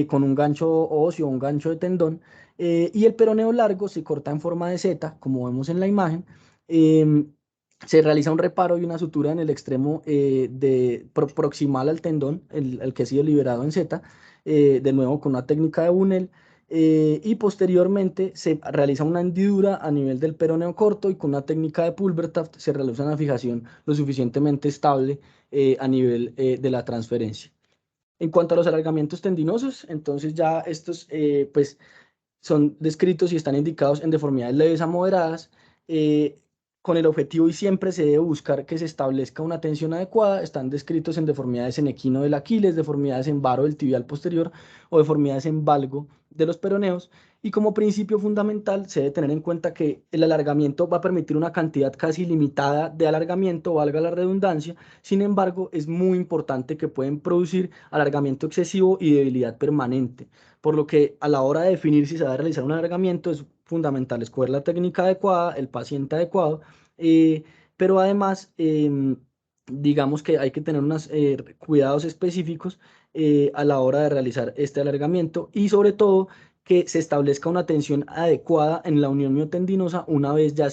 con un gancho óseo, un gancho de tendón, y el peroneo largo se corta en forma de Z, como vemos en la imagen. Se realiza un reparo y una sutura en el extremo proximal al tendón, el que ha sido liberado en Z, de nuevo con una técnica de Bunel. Y posteriormente se realiza una hendidura a nivel del peroneo corto y con una técnica de Pulvertaft se realiza una fijación lo suficientemente estable a nivel de la transferencia. En cuanto a los alargamientos tendinosos, entonces ya estos pues son descritos y están indicados en deformidades leves a moderadas, eh, con el objetivo y siempre se debe buscar que se establezca una tensión adecuada. Están descritos en deformidades en equino del Aquiles, deformidades en varo del tibial posterior o deformidades en valgo de los peroneos. Y como principio fundamental se debe tener en cuenta que el alargamiento va a permitir una cantidad casi limitada de alargamiento, valga la redundancia. Sin embargo, es muy importante que pueden producir alargamiento excesivo y debilidad permanente, por lo que a la hora de definir si se va a realizar un alargamiento es fundamental escoger la técnica adecuada, el paciente adecuado, eh, pero además digamos que hay que tener unos cuidados específicos a la hora de realizar este alargamiento y sobre todo que se establezca una tensión adecuada en la unión miotendinosa una vez ya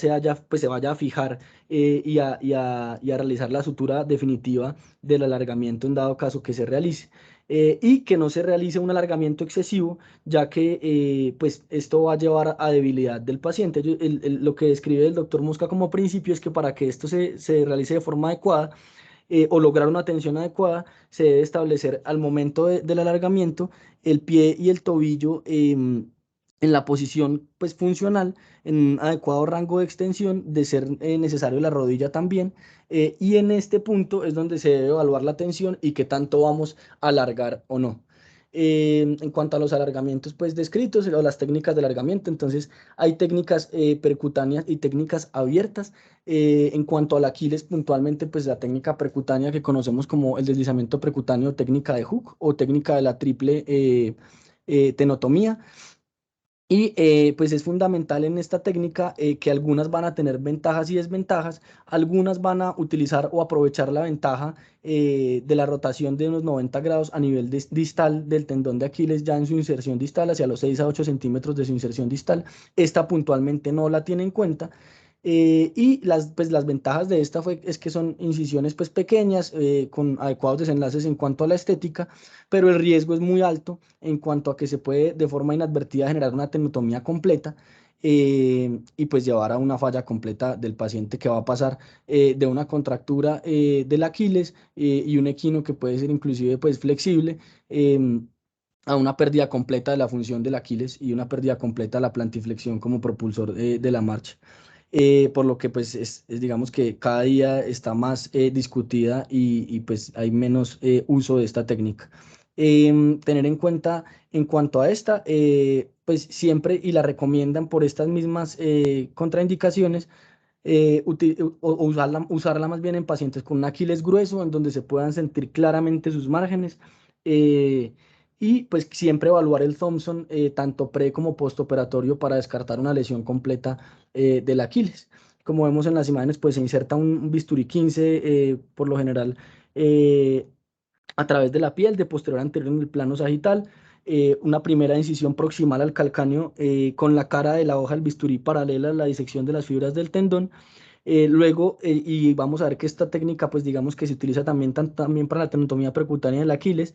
pues se vaya a fijar y a realizar la sutura definitiva del alargamiento en dado caso que se realice. Y que no se realice un alargamiento excesivo, ya que pues esto va a llevar a debilidad del paciente. Lo que describe el doctor Mosca como principio es que para que esto se realice de forma adecuada, o lograr una tensión adecuada, se debe establecer al momento del alargamiento el pie y el tobillo en la posición pues, funcional, en un adecuado rango de extensión, de ser necesario la rodilla también. Y en este punto es donde se debe evaluar la tensión y qué tanto vamos a alargar o no. En cuanto a los alargamientos pues descritos o las técnicas de alargamiento, entonces hay técnicas percutáneas y técnicas abiertas. En cuanto al Aquiles, puntualmente, pues la técnica percutánea que conocemos como el deslizamiento percutáneo, técnica de Hook o técnica de la triple tenotomía. Y pues es fundamental en esta técnica que algunas van a tener ventajas y desventajas, algunas van a utilizar o aprovechar la ventaja de la rotación de unos 90 grados a nivel distal del tendón de Aquiles ya en su inserción distal hacia los 6 a 8 centímetros de su inserción distal. Esta puntualmente no la tiene en cuenta. Y pues, las ventajas de esta es que son incisiones pues, pequeñas con adecuados desenlaces en cuanto a la estética, pero el riesgo es muy alto en cuanto a que se puede de forma inadvertida generar una tenotomía completa y pues llevar a una falla completa del paciente que va a pasar de una contractura del Aquiles y un equino que puede ser inclusive pues flexible. A una pérdida completa de la función del Aquiles y una pérdida completa de la plantiflexión como propulsor de la marcha. Por lo que pues digamos que cada día está más discutida y, pues hay menos uso de esta técnica. Tener en cuenta en cuanto a esta, pues siempre y la recomiendan por estas mismas contraindicaciones, o usarla más bien en pacientes con un Aquiles grueso, en donde se puedan sentir claramente sus márgenes. eh, y pues siempre evaluar el Thompson tanto pre como postoperatorio para descartar una lesión completa del Aquiles. Como vemos en las imágenes, pues se inserta un bisturí 15 por lo general eh, a través de la piel, de posterior anterior en el plano sagital, una primera incisión proximal al calcáneo con la cara de la hoja del bisturí paralela a la disección de las fibras del tendón. Luego, y vamos a ver que esta técnica, pues digamos que se utiliza también, también para la tenotomía percutánea del Aquiles,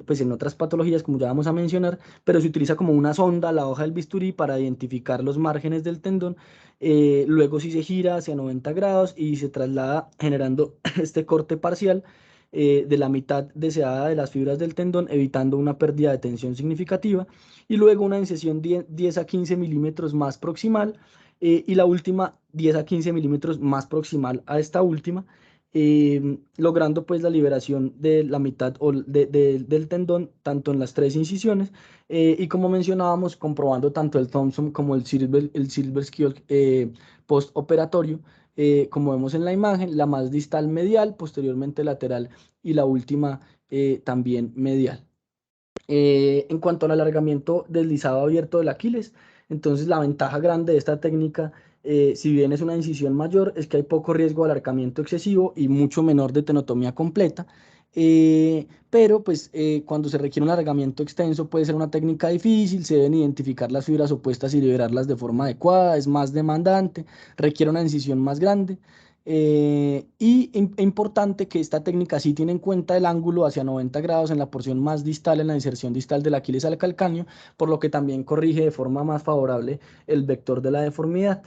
pues en otras patologías, como ya vamos a mencionar, pero se utiliza como una sonda a la hoja del bisturí para identificar los márgenes del tendón. Luego sí se gira hacia 90 grados y se traslada generando este corte parcial de la mitad deseada de las fibras del tendón, evitando una pérdida de tensión significativa. Y luego una incisión 10 a 15 milímetros más proximal y la última 10 a 15 milímetros más proximal a esta última, logrando pues la liberación de la mitad del tendón, tanto en las tres incisiones, y como mencionábamos, comprobando tanto el Thompson como el Silver Skill postoperatorio, como vemos en la imagen, la más distal medial, posteriormente lateral y la última también medial. En cuanto al alargamiento deslizado abierto del Aquiles, entonces la ventaja grande de esta técnica, si bien es una incisión mayor, es que hay poco riesgo de alargamiento excesivo y mucho menor de tenotomía completa. Pero pues cuando se requiere un alargamiento extenso puede ser una técnica difícil, se deben identificar las fibras opuestas y liberarlas de forma adecuada, es más demandante, requiere una incisión más grande. Importante que esta técnica sí tiene en cuenta el ángulo hacia 90 grados en la porción más distal, en la inserción distal del Aquiles al calcáneo, por lo que también corrige de forma más favorable el vector de la deformidad.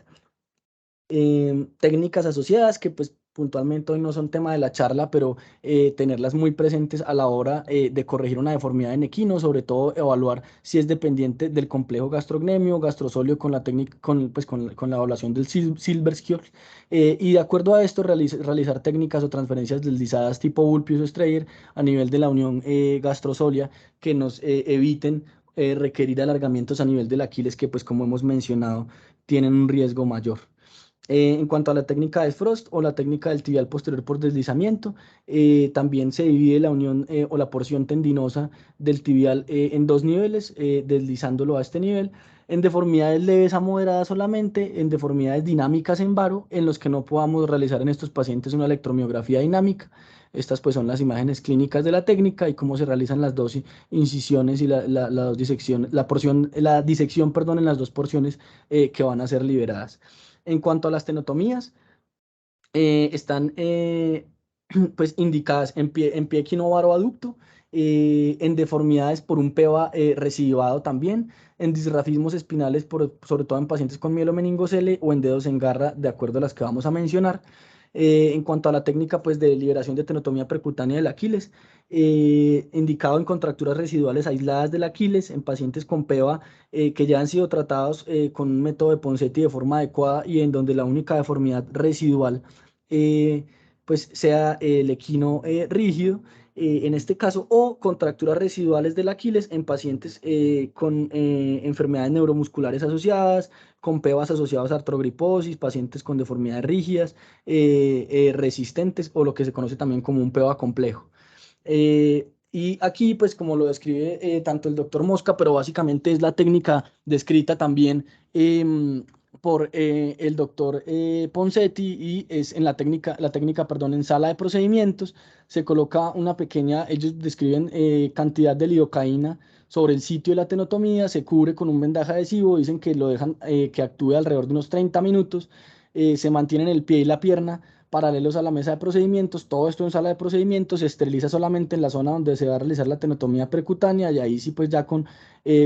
Técnicas asociadas que pues puntualmente hoy no son tema de la charla, pero tenerlas muy presentes a la hora de corregir una deformidad en equino, sobre todo evaluar si es dependiente del complejo gastrognemio, gastrosóleo con la técnica, con la evaluación del Silver Skill, y de acuerdo a esto realizar técnicas o transferencias deslizadas tipo Vulpius o Strayer a nivel de la unión gastrosólea que nos eviten requerir alargamientos a nivel del Aquiles que pues como hemos mencionado tienen un riesgo mayor. En cuanto a la técnica de Frost o la técnica del tibial posterior por deslizamiento, también se divide la unión o la porción tendinosa del tibial en dos niveles, deslizándolo a este nivel, en deformidades leves a moderadas solamente, en deformidades dinámicas en varo, en los que no podamos realizar en estos pacientes una electromiografía dinámica. Estas pues son las imágenes clínicas de la técnica y cómo se realizan las dos incisiones y la dos disecciones, la disección, perdón, en las dos porciones que van a ser liberadas. En cuanto a las tenotomías, están pues indicadas en pie equinovaro aducto, en deformidades por un PEVA recidivado también, en disrafismos espinales, sobre todo en pacientes con mielomeningocele o en dedos en garra, de acuerdo a las que vamos a mencionar. En cuanto a la técnica pues, de liberación de tenotomía percutánea del Aquiles, indicado en contracturas residuales aisladas del Aquiles, en pacientes con PEVA que ya han sido tratados con un método de Ponseti de forma adecuada y en donde la única deformidad residual eh, pues sea el equino rígido, en este caso, o contracturas residuales del Aquiles en pacientes con enfermedades neuromusculares asociadas, con PEVAs asociados a artrogriposis, pacientes con deformidades rígidas, resistentes o lo que se conoce también como un PEVA complejo. Y aquí, pues como lo describe tanto el doctor Mosca, pero básicamente es la técnica descrita también por el doctor Ponseti y es en perdón, en sala de procedimientos, se coloca una pequeña, ellos describen cantidad de lidocaína sobre el sitio de la tenotomía, se cubre con un vendaje adhesivo, dicen que lo dejan que actúe alrededor de unos 30 minutos, se mantienen el pie y la pierna paralelos a la mesa de procedimientos, todo esto en sala de procedimientos, se esteriliza solamente en la zona donde se va a realizar la tenotomía percutánea y ahí sí pues ya con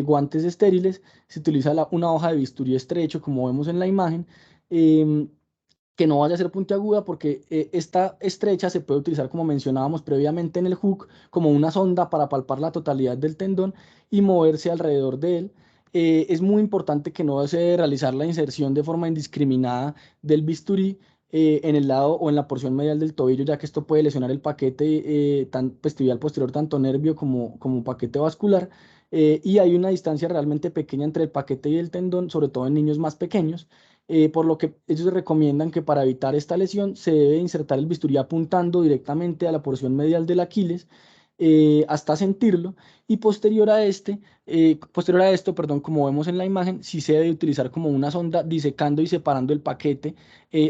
guantes estériles, se utiliza una hoja de bisturí estrecho como vemos en la imagen, em, que no vaya a ser puntiaguda porque esta estrecha se puede utilizar como mencionábamos previamente en el hook como una sonda para palpar la totalidad del tendón y moverse alrededor de él. Es muy importante que no se debe realizar la inserción de forma indiscriminada del bisturí en el lado o en la porción medial del tobillo, ya que esto puede lesionar el paquete pues, tibial posterior, tanto nervio como paquete vascular. Y hay una distancia realmente pequeña entre el paquete y el tendón, sobre todo en niños más pequeños, por lo que ellos recomiendan que para evitar esta lesión se debe insertar el bisturí apuntando directamente a la porción medial del Aquiles hasta sentirlo y posterior a esto, perdón, como vemos en la imagen, sí se debe utilizar como una sonda disecando y separando el paquete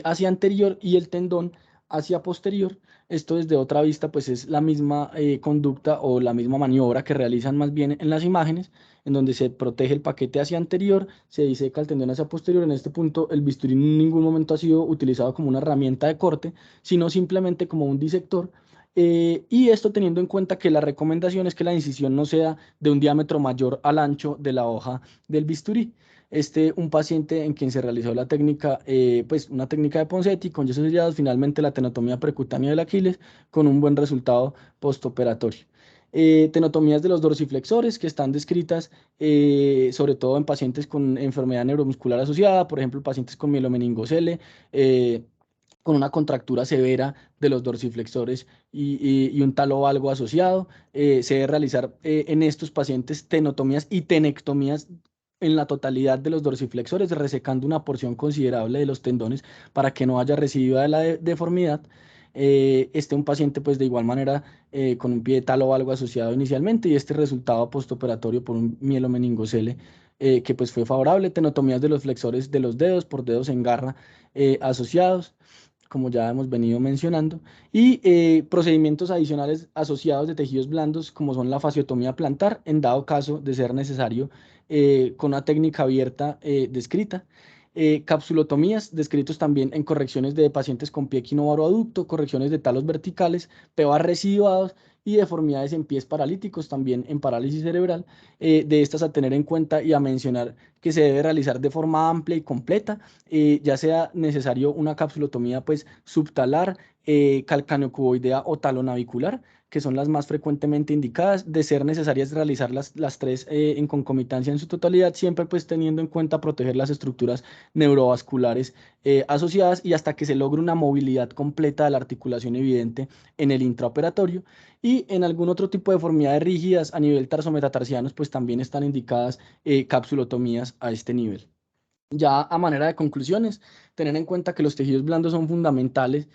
hacia anterior y el tendón hacia posterior. Esto desde otra vista pues es la misma conducta o la misma maniobra que realizan más bien en las imágenes, en donde se protege el paquete hacia anterior, se diseca el tendón hacia posterior. En este punto el bisturí en ningún momento ha sido utilizado como una herramienta de corte, sino simplemente como un disector. Y esto teniendo en cuenta que la recomendación es que la incisión no sea de un diámetro mayor al ancho de la hoja del bisturí. Un paciente en quien se realizó la técnica, pues una técnica de Ponseti con yesos sellados, finalmente la tenotomía percutánea del Aquiles con un buen resultado postoperatorio. tenotomías de los dorsiflexores que están descritas sobre todo en pacientes con enfermedad neuromuscular asociada, por ejemplo, pacientes con mielomeningocele, con una contractura severa de los dorsiflexores y un talo valgo asociado. Se debe realizar en estos pacientes tenotomías y tenectomías en la totalidad de los dorsiflexores, resecando una porción considerable de los tendones para que no haya residuo de la deformidad. Un paciente pues de igual manera con un pie de talo valgo asociado inicialmente y este resultado postoperatorio por un mielomeningocele que pues fue favorable, tenotomías de los flexores de los dedos por dedos en garra asociados, como ya hemos venido mencionando, y procedimientos adicionales asociados de tejidos blandos, como son la fasciotomía plantar, en dado caso de ser necesario, con una técnica abierta descrita. Capsulotomías, descritos también en correcciones de pacientes con pie equinovaro aducto, correcciones de talos verticales, PEVAs residuados y deformidades en pies paralíticos, también en parálisis cerebral. De estas a tener en cuenta y a mencionar que se debe realizar de forma amplia y completa, ya sea necesario una capsulotomía pues subtalar, calcaneocuboidea o talonavicular, que son las más frecuentemente indicadas, de ser necesarias realizar las tres en concomitancia en su totalidad, siempre pues teniendo en cuenta proteger las estructuras neurovasculares asociadas y hasta que se logre una movilidad completa de la articulación evidente en el intraoperatorio. Y en algún otro tipo de deformidades rígidas a nivel tarsometatarsianos, pues también están indicadas capsulotomías a este nivel. Ya a manera de conclusiones, tener en cuenta que los tejidos blandos son fundamentales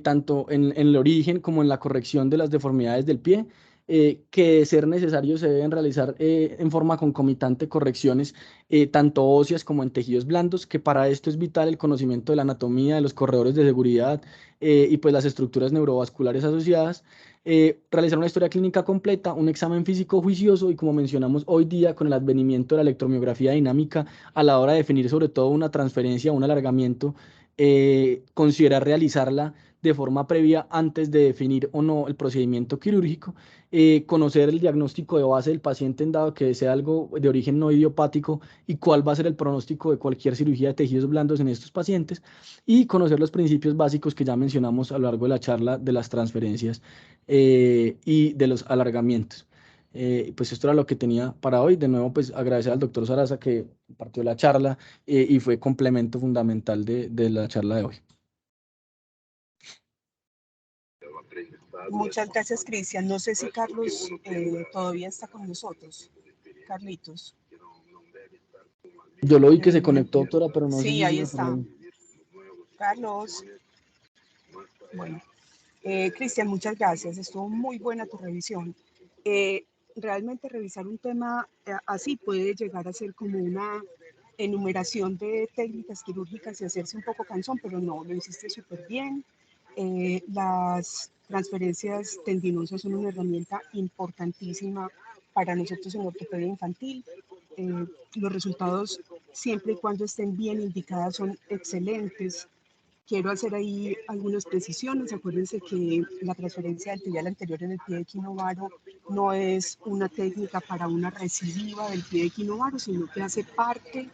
tanto en el origen como en la corrección de las deformidades del pie, que de ser necesario se deben realizar en forma concomitante correcciones tanto óseas como en tejidos blandos, que para esto es vital el conocimiento de la anatomía, de los corredores de seguridad y pues las estructuras neurovasculares asociadas. Realizar una historia clínica completa, un examen físico juicioso y como mencionamos hoy día con el advenimiento de la electromiografía dinámica a la hora de definir sobre todo una transferencia, un alargamiento, considerar realizarla de forma previa antes de definir o no el procedimiento quirúrgico, conocer el diagnóstico de base del paciente en dado que sea algo de origen no idiopático y cuál va a ser el pronóstico de cualquier cirugía de tejidos blandos en estos pacientes y conocer los principios básicos que ya mencionamos a lo largo de la charla de las transferencias y de los alargamientos. Pues esto era lo que tenía para hoy. De nuevo, pues agradecer al doctor Sarasa que partió la charla y fue complemento fundamental de la charla de hoy. Muchas gracias, Cristian. No sé si Carlos todavía está con nosotros. Carlitos. Yo lo vi que se conectó, doctora, pero no sé Sí, si ahí sigue por está. ahí. Carlos. Bueno, Cristian, muchas gracias. Estuvo muy buena tu revisión. Realmente revisar un tema así puede llegar a ser como una enumeración de técnicas quirúrgicas y hacerse un poco cansón, pero no, lo hiciste súper bien. Las transferencias tendinosas son una herramienta importantísima para nosotros en ortopedia infantil. Los resultados, siempre y cuando estén bien indicadas, son excelentes. Quiero hacer ahí algunas precisiones. Acuérdense que la transferencia del tibial anterior en el pie equinovaro no es una técnica para una recidiva del pie equinovaro, sino que hace parte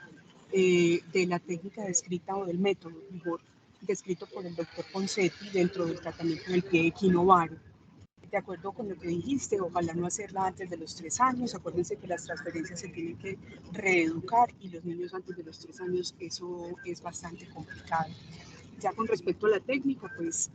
de la técnica descrita o del método, mejor, descrito por el doctor Ponseti dentro del tratamiento del pie equinovaro. De acuerdo con lo que dijiste, ojalá no hacerla antes de los 3 años. Acuérdense que las transferencias se tienen que reeducar y los niños antes de los 3 años eso es bastante complicado. Ya con respecto a la técnica, pues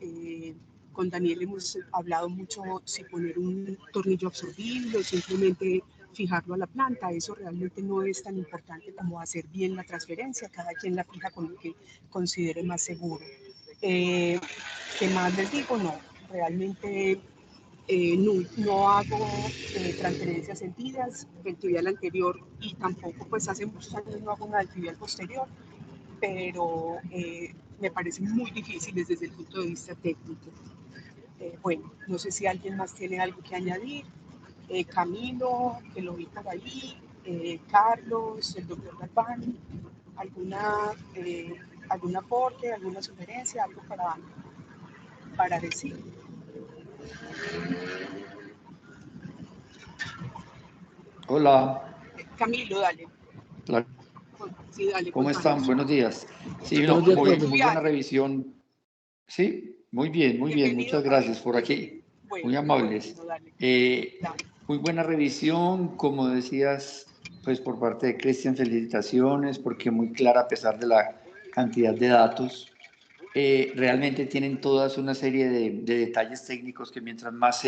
con Daniel hemos hablado mucho si poner un tornillo absorbible o simplemente fijarlo a la planta. Eso realmente no es tan importante como hacer bien la transferencia. Cada quien la fija con lo que considere más seguro. ¿Qué más les digo? No, realmente no hago transferencias sentidas del tibial anterior y tampoco, pues hace muchos años no hago una del tibial posterior, pero me parecen muy difíciles desde el punto de vista técnico. Bueno, no sé si alguien más tiene algo que añadir. Camilo, que lo vi por ahí, Carlos, el doctor Galván, algún aporte, alguna sugerencia, algo para decir. Hola. Camilo, dale. Hola. Sí, dale, ¿Cómo están? contanos. Buenos días. Sí, no, Buenos días, muy, profe. muy buena revisión. Sí, muy bien, Bienvenido, muchas Camilo. gracias por aquí. Bueno, muy amables. bueno, dale. Muy buena revisión, como decías, pues por parte de Cristian, felicitaciones, porque muy clara a pesar de la cantidad de datos. Realmente tienen todas una serie de detalles técnicos que mientras más se